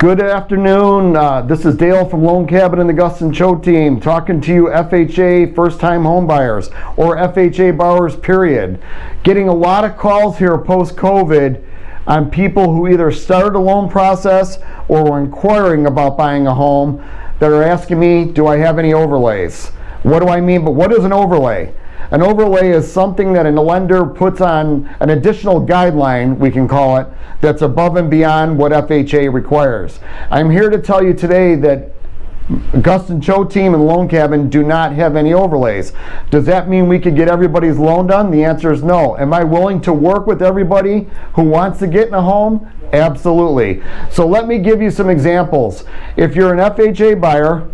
Good afternoon. This is Dale from Loan Cabin and the Gus and Cho team talking to you FHA first-time home buyers or FHA borrowers period. Getting a lot of calls here post-COVID on people who either started a loan process or were inquiring about buying a home that are asking me, do I have any overlays? What do I mean? But what is an overlay? An overlay is something that a lender puts on an additional guideline, we can call it, that's above and beyond what FHA requires. I'm here to tell you today that Gus and Cho team and Loan Cabin do not have any overlays. Does that mean we could get everybody's loan done? The answer is no. Am I willing to work with everybody who wants to get in a home? Absolutely. So let me give you some examples. If you're an FHA buyer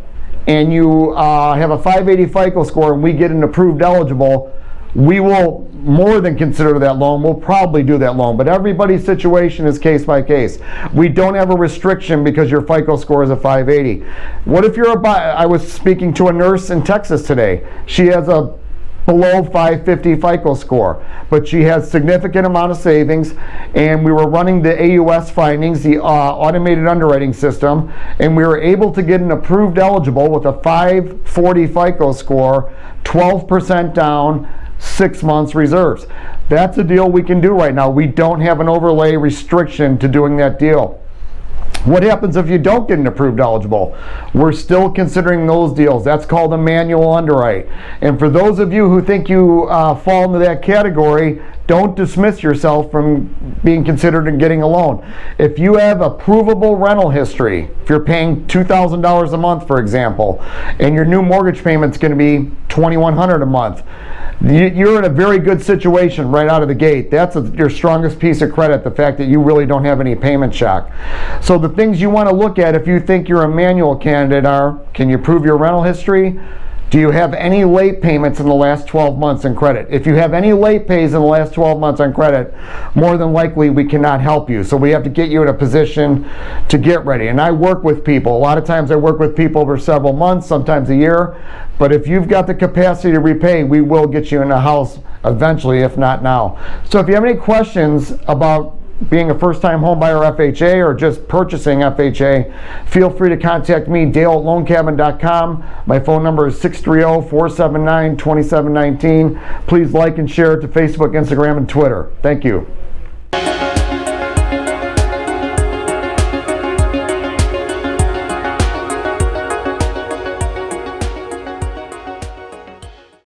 and you have a 580 FICO score and we get an approved eligible, we will more than consider that loan. We'll probably do that loan, but everybody's situation is case by case. We don't have a restriction because your FICO score is a 580. What if you're I was speaking to a nurse in Texas today. She has a below 550 FICO score, but she has significant amount of savings, and we were running the AUS findings, the automated underwriting system, and we were able to get an approved eligible with a 540 FICO score, 12% down, 6 months reserves. That's a deal we can do right now. We don't have an overlay restriction to doing that deal. What happens if you don't get an approved eligible? We're still considering those deals. That's called a manual underwrite. And for those of you who think you fall into that category, don't dismiss yourself from being considered and getting a loan. If you have a provable rental history, if you're paying $2,000 a month, for example, and your new mortgage payment's going to be $2,100 a month, you're in a very good situation right out of the gate. That's your strongest piece of credit, the fact that you really don't have any payment shock. So the things you want to look at if you think you're a manual candidate are, can you prove your rental history? Do you have any late payments in the last 12 months in credit? If you have any late pays in the last 12 months on credit, more than likely we cannot help you. So we have to get you in a position to get ready. And I work with people. A lot of times I work with people over several months, sometimes a year. But if you've got the capacity to repay, we will get you in a house eventually, if not now. So if you have any questions about being a first-time homebuyer FHA or just purchasing FHA, feel free to contact me, Dale at loancabin.com. My phone number is 630-479-2719. Please like and share it to Facebook, Instagram, and Twitter. Thank you.